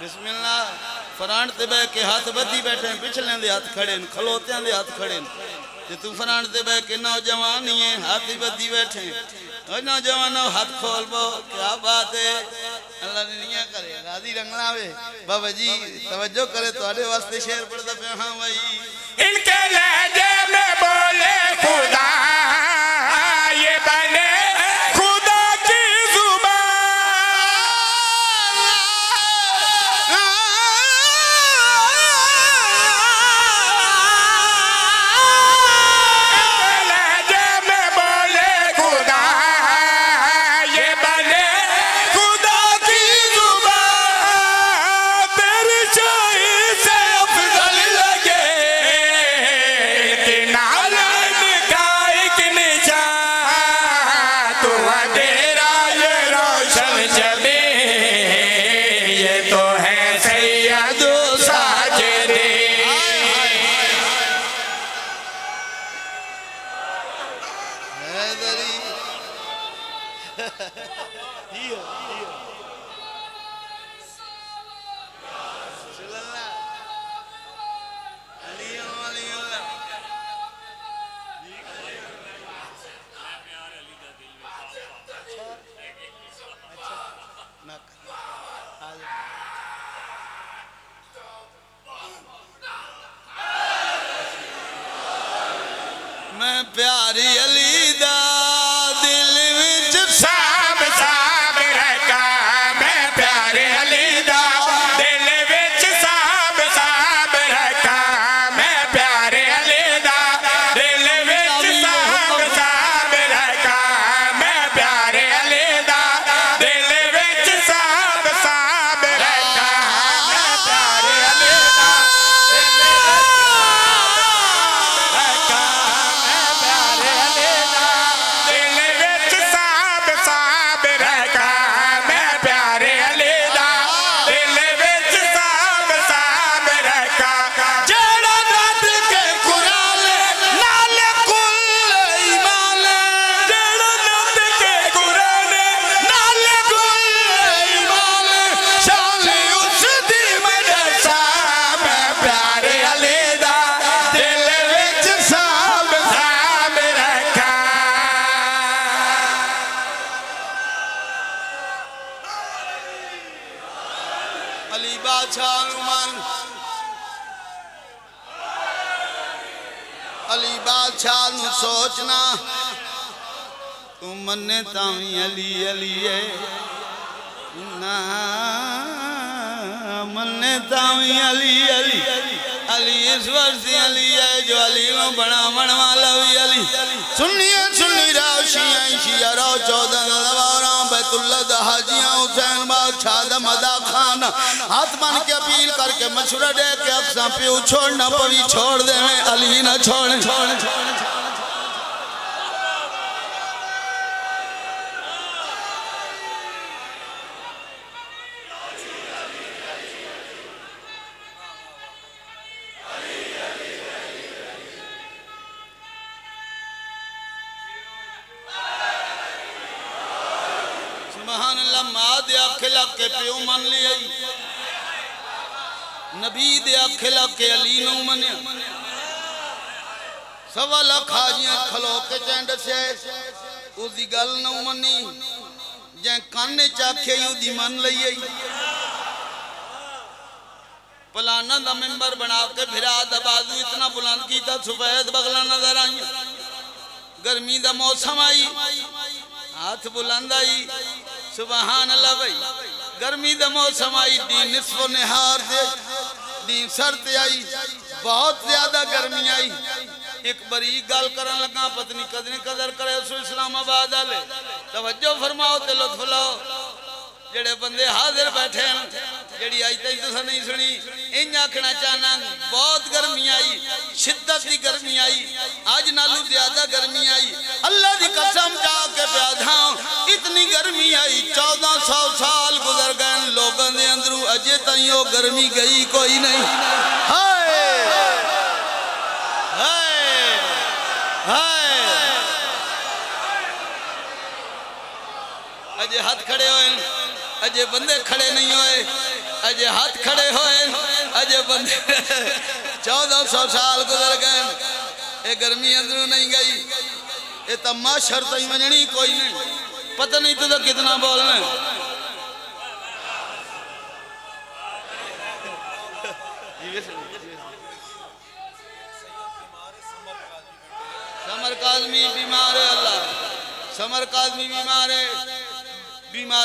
बिस्मिल्लाह फरांड ते बह के हाथ बधी बैठे पिछले दे हाथ खड़े न खलोत्यां दे हाथ खड़े ते तू फरांड ते बह के नौजवान ही है हाथ ही बधी बैठे ओ नौजवानों हाथ खोल बो क्या बात है अल्लाह ने निया करे राजी रंगला वे बाबा जी तवज्जो करे तुम्हारे वास्ते शेर पढ़दा पे हां भाई इनके लहजे में बोले खुदा ये बने खुदा की जुबान लहजे में बोले खुदा ये बने खुदा की जुबान तेरी शाही से अफजल लगे कि नालन का एक निशान तू अंधेरा ये रोशन जबे ये तो है सैयद साजिदे हैदरी मैं प्यारी अली दा दिल विच साब साब रखा मैं प्यारे अली दा दिल विच साब साब रखा मैं प्यारे अली दा दिल विच साब साब रखा मैं प्यारे अली दा दिल विच साब साब रखा मैं प्यारे अली दा दिल विच साब साब रखा मैं प्यारे अली दा दिल विच साब साब रखा जेड़ा रब के कुरान नाल कुल ईमान जेड़ा रब के कुरान नाल कुल ईमान शान उस दी मदसा मैं प्यारे अली दा दिल विच साब साब रखा अली बादशाह नुमान अली बादशाह नु सोचना तू मन्ने तावी अली अली है ना मन्ने तावी अली अली अली इस वर्षी अली है जो अली नो बनावन वाला भी अली सुनिए सुनी राव शिया शिया राव 14 नवारा बैतुल्ला दा हाजियां हुसैन बादशाह दा मदा खान हाथ बन के अपील करके मशवरा दे के अक्सा पियो छोड़ना पवी छोड़ दे में अली ना छोड़ सुभान अल्लाह मां दे आखे लग के पियो मन लिया नबी दे आखे लग के अली नु मन्या सवा लाख हाजियां खलो के चैंड से उसदी गल नु मनी जे काने चाखे उदी मन लई पलाना दा मेंबर बना के फिरा दा बाजू इतना बुलंद कीता सफेद बगला नजर आई गर्मी दा मौसम आई हाथ बुलंद आई सुभान अल्लाह भाई गर्मी दा मौसम आई दी निस्फो निहार दे दी सर्द आई बहुत ज्यादा गर्मी आई एक बड़ी गल करन लगा पत्नी कदर करे इस्लामाबाद वाले तवज्जो फरमाओ ते लुत्फ लो जेड़े बंदे हाजिर बैठे हैं जेड़ी आज तक तुसा नहीं सुनी इंज आखना चाहना बहुत गर्मी आई शिद्दत की गर्मी आई आज नालू ज्यादा गर्मी आई अल्लाह की कसम जाके प्यादा इतनी गर्मी आई 1400 साल गुजर गए लोगों के अंदरों अजे तई वो गर्मी गई कोई नहीं हाय हाय हाय अजे हाथ खड़े हुए अजे बंदे खड़े नहीं होए अजे हाथ खड़े होए अजे बंदे 1400 साल गुजर गए ये गर्मी अंदरों नहीं गई ये तो माशर तो वजनी कोई नहीं पता नहीं तुझे कितना बोलना समर काज़मी बीमार है अल्लाह समर काज़मी बीमार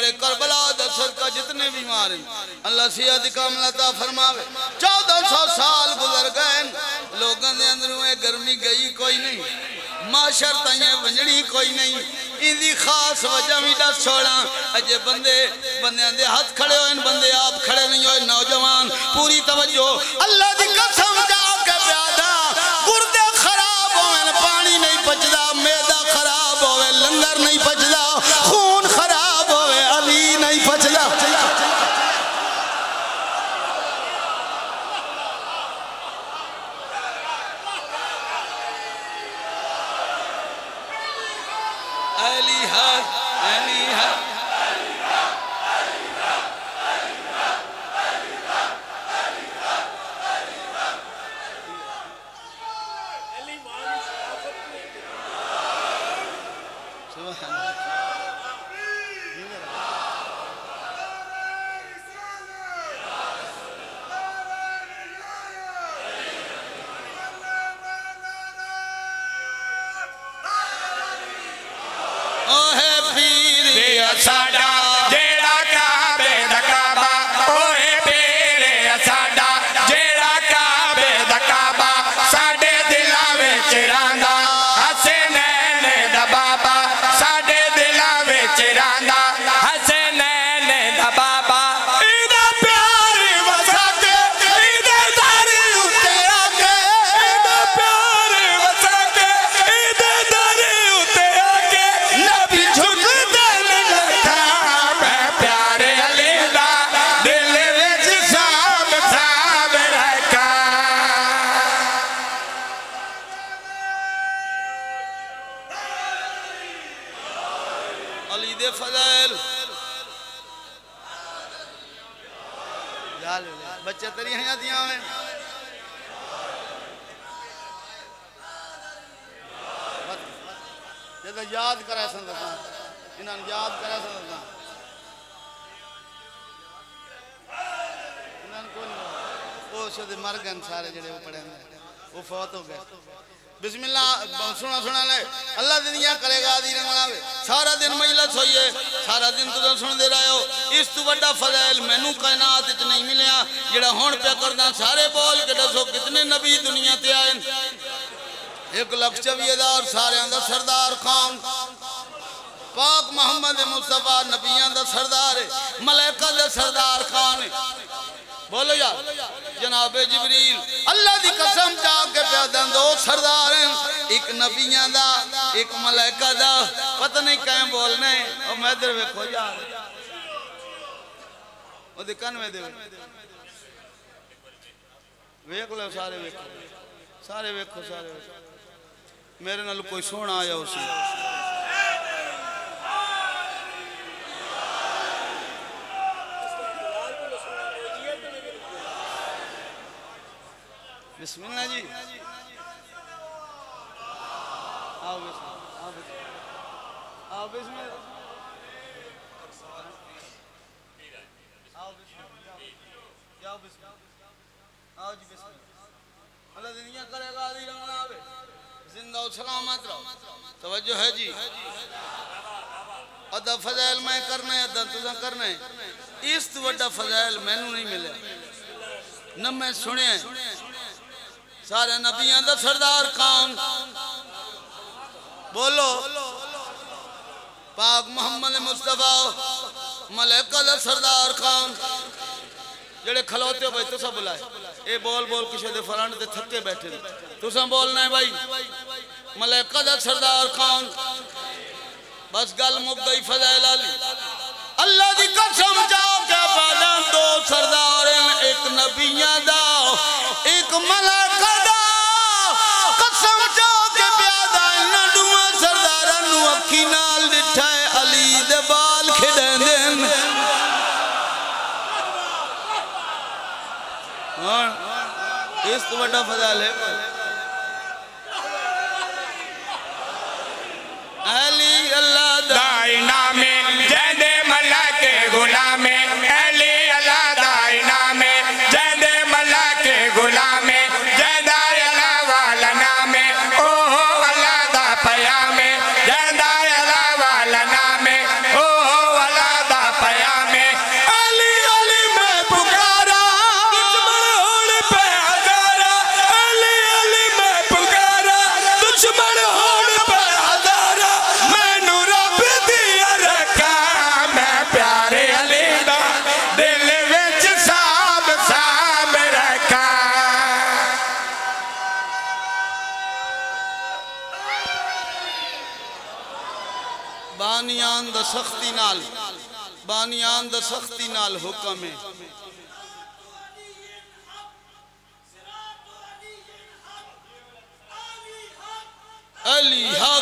है करबला दसर का जितने बीमार हैं अल्लाह सेहत कामलता फरमावे 1400 साल गुजर गए लोगों के अंदरों ये गर्मी गई कोई नहीं माशर ताइए वंजनी कोई नहीं इंदी खास वजह भी दस छोड़ा अजे बंदे दे हाथ खड़े होए बंदे आप खड़े नहीं होए नौजवान पूरी तवज्जो अल्लाह दी कसम जाके प्यादा गुर्दे खराब होवे पानी नहीं पचदा मैदा खराब होवे लंगर नहीं पचदा खून खराब होवे अली नहीं पचदा साडा जेड़ा काबे दा काबा ओए पीर साडा जेड़ा काबे दा काबा साडे दिलां विच रहिंदा हसनैन दा बाबा साडे दिलां विच रहिंदा हसनैन दा बाबा इदा प्यार वसा के इदे दर उत्ते आके इदा प्यार वसा के इदे दर उत्ते आके नबी झुक बच्चे तेरी हैं दिया में ये तो याद करे संदता इन्हां याद करे संदता इन्हां को वो शायद मर गए सारे जेड़े वो पड़े वो फौत हो गए बिस्मिल्लाह सुना सुना ले अल्लाह दुनिया करेगा दीन मनावे सारा दिन मजलिस होइए सारा दिन तुम सुनते रहे हो इस तू बड़ा फज़ैल मैनू कायनात च नहीं मिलया जेड़ा हुण पे करदा सारे बोल के दसो कितने नबी दुनिया ते आए 1,24,000 सारे दा सरदार खान पाक मोहम्मद मुस्तफा नबियां दा सरदार है मलाइका दा सरदार खान है बोलो यार जनाबे जिब्रील अल्लाह दी कसम जाके प्यादा दो सरदार हैं एक नबियां दा एक मलाइका दा पता नहीं कहीं बोलने और मैं इधर वेखो यार ओ दिकन में दे वेख लो सारे वेखो सारे वेखो सारे मेरे नाल कोई सोना आया उसी बिस्मिल्लाह जी आओ बिस्मिल्लाह आओ बिस्मिल्लाह आओ बिस्मिल्लाह आओ बिस्मिल्लाह आओ जी बिस्मिल्लाह अल्लाह दुनिया करेगा दी रंगना आवे जिंदा और सलामत रहो तवज्जो है जी अदा फज़ैल मैं करना है अदा तुझा करना है इस तो बड़ा फज़ैल मैनू नहीं मिले न मैं सुने सारे नबियां दा सरदार खान बोलो पाक मोहम्मद मुस्तफा मलाइका दा सरदार खान जेड़े खलोते हो भाई तुसा बुलाए ए बोल बोल किसी दे फरंट ते थके बैठे तुसा बोलना है भाई मलाइका दा सरदार खान बस गल मुक गई फज़ैल अली अल्लाह दी कसम जाके पालन दो सरदार एक नबियां दा एक मलाइका दा कसम जाके प्यादा इन दुआ सरदारां नु अखी नाल दिठा है अली दे बाल खिडेंदे इस तो बड़ा फजाल है अली अल्लाह दाइना में जैदे मल्ला के गुलामे अली अल्लाह दाइना में जैदे मल्ला के गुलामे जैदा अल्लाह वाला नामे ओहो अल्लाह दा पया में जैदा अल्लाह वाला नामे ओहो अल्लाह दा पया में अली अली मैं पुकारा दुश्मन होने पे हजारा अली अली मैं पुकारा दुश्मन होने पे हजारा मैनू रब दिया रखा मैं प्यारे अली दा दिल विच साब साब रखा बानियान दा सख्ती नाल हुक्म है अली हा